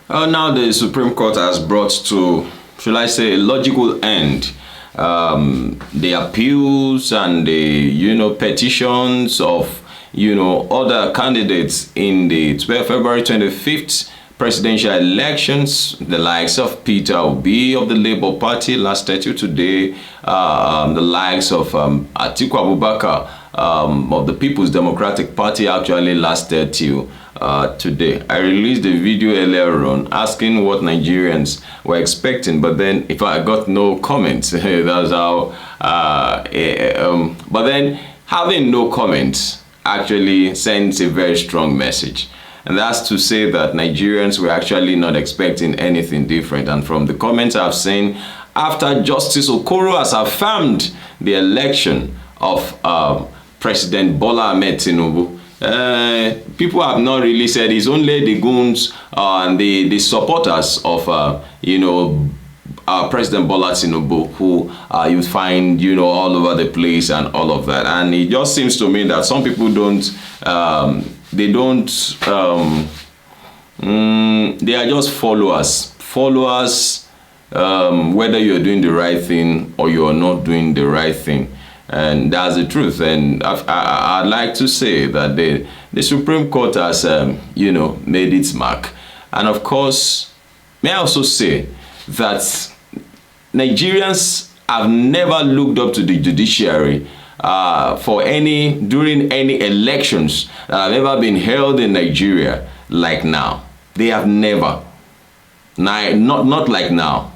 Now the Supreme Court has brought to, shall I say, a logical end the appeals and the, petitions of, other candidates in the February 25th presidential elections, the likes of Peter Obi of the Labour Party lasted till today, the likes of Atiku Abubakar of the People's Democratic Party actually lasted till today. I released a video earlier on asking what Nigerians were expecting, but then if I got no comments, that's how. But then having no comments actually sends a very strong message. And that's to say that Nigerians were actually not expecting anything different. And from the comments I've seen, after Justice Okoro has affirmed the election of President Bola Ahmed Tinubu, people have not really said it's only the goons and the supporters of, President Bola Tinubu who you find, all over the place and all of that. And it just seems to me that some people don't, they are just followers, whether you're doing the right thing or you're not doing the right thing. And that's the truth. And I'd like to say that the Supreme Court has, made its mark. And of course, may I also say that Nigerians have never looked up to the judiciary during any elections that have ever been held in Nigeria like now. They have never. Not like now.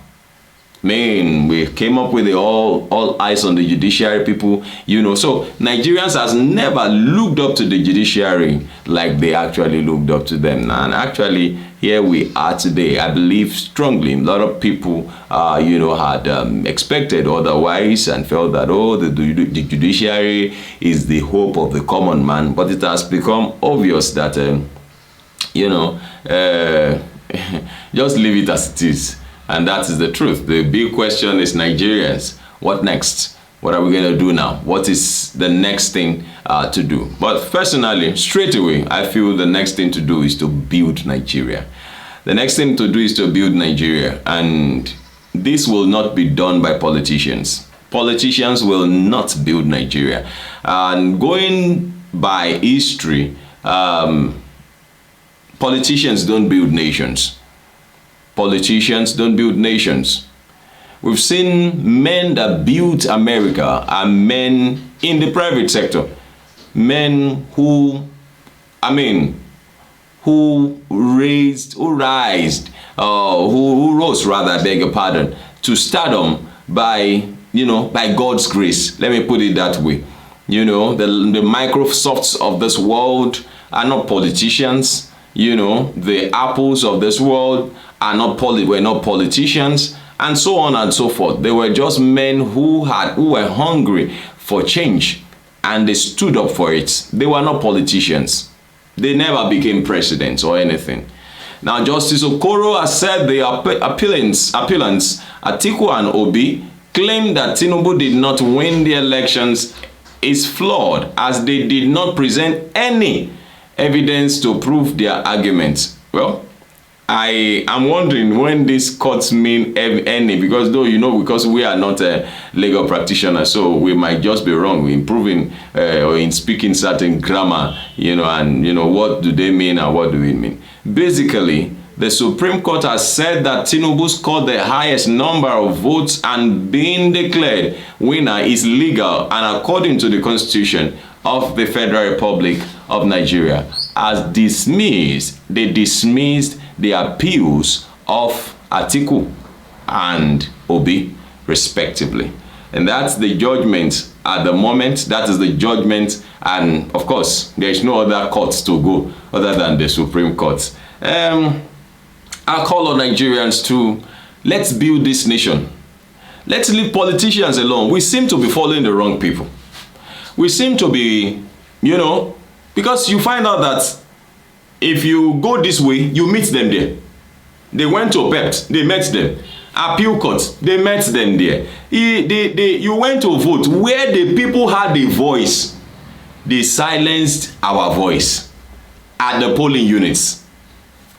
Man, we came up with the all eyes on the judiciary people, So Nigerians has never looked up to the judiciary like they actually looked up to them. And actually, here we are today. I believe strongly a lot of people, had expected otherwise and felt that, the judiciary is the hope of the common man. But it has become obvious that, just leave it as it is. And that is the truth. The big question is Nigerians. What next? What are we going to do now? What is the next thing to do? But personally, straight away, I feel the next thing to do is to build Nigeria. The next thing to do is to build Nigeria. And this will not be done by politicians. Politicians will not build Nigeria. And going by history, politicians don't build nations. Politicians don't build nations. We've seen men that built America are men in the private sector. Men who rose, I beg your pardon, to stardom by God's grace. Let me put it that way. The Microsofts of this world are not politicians. The Apples of this world were not politicians, and so on and so forth. They were just men who were hungry for change, and they stood up for it. They were not politicians. They never became presidents or anything. Now, Justice Okoro has said the appellants, Atiku and Obi, claim that Tinubu did not win the elections is flawed, as they did not present any evidence to prove their arguments. Well, I am wondering when these courts mean any, because because we are not a legal practitioner, so we might just be wrong in proving or in speaking certain grammar, and what do they mean and what do we mean? Basically, the Supreme Court has said that Tinubu scored the highest number of votes and being declared winner is legal and according to the Constitution of the Federal Republic of Nigeria. They dismissed the appeals of Atiku and Obi, respectively. And that's the judgment at the moment. That is the judgment, and of course, there is no other courts to go other than the Supreme Court. I call on Nigerians to, let's build this nation. Let's leave politicians alone. We seem to be following the wrong people. We seem to be, because you find out that if you go this way, you meet them there. They went to PEPT, they met them. Appeal court, they met them there. You went to vote where the people had the voice. They silenced our voice at the polling units.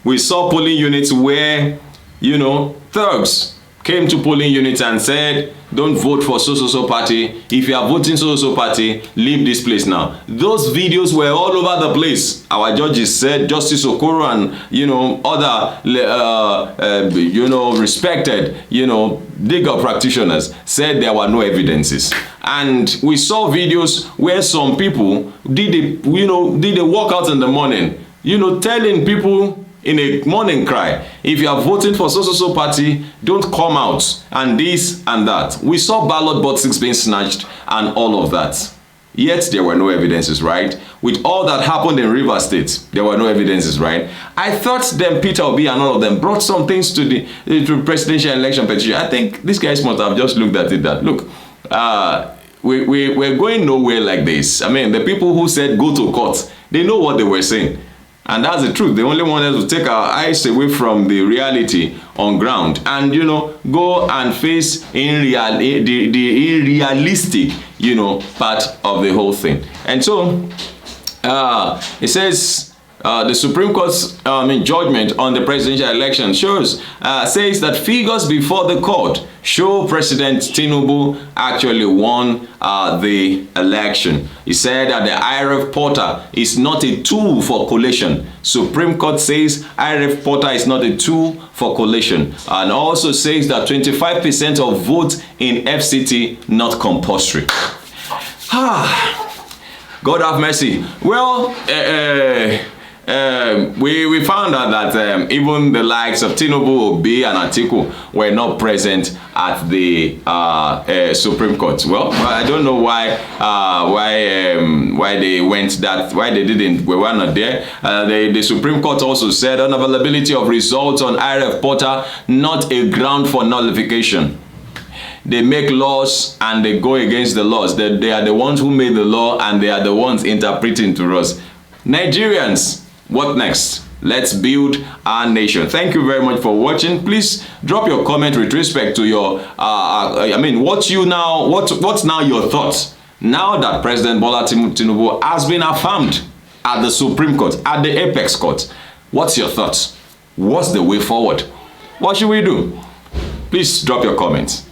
We saw polling units where, you know, thugs came to polling units and said, don't vote for so party. If you are voting so party, leave this place now. Those videos were all over the place. Our judges said, Justice Okoro and, you know, other, you know, respected, you know, legal practitioners said there were no evidences. And we saw videos where some people did a walkout in the morning, you know, telling people in a morning cry, if you are voting for so party, don't come out, and this and that. We saw ballot boxes being snatched and all of that. Yet there were no evidences, right? With all that happened in Rivers State, there were no evidences, right? I thought them Peter Obi and all of them brought some things to the presidential election petition. I think these guys must have just looked at it that, look, we're going nowhere like this. I mean, the people who said go to court, they know what they were saying. And that's the truth. They only wanted to take our eyes away from the reality on ground and, you know, go and face the unrealistic, you know, part of the whole thing. And so it says the Supreme Court's judgment on the presidential election says that figures before the court show President Tinubu actually won the election. He said that the IRF portal is not a tool for collation. Supreme Court says IRF portal is not a tool for collation, and also says that 25% of votes in FCT not compulsory. God have mercy. Well, we found out that even the likes of Tinubu, Obi, and Atiku were not present at the Supreme Court. Well, I don't know why they went that, why they didn't. We were not there. The Supreme Court also said unavailability of results on IRF portal not a ground for nullification. They make laws and they go against the laws. They are the ones who made the law and they are the ones interpreting to us. Nigerians, what next? Let's build our nation. Thank you very much for watching. Please drop your comment with respect to your what's now your thoughts now that President Bola Tinubu has been affirmed at the Supreme Court, at the apex court. What's your thoughts? What's the way forward? What should we do? Please drop your comments.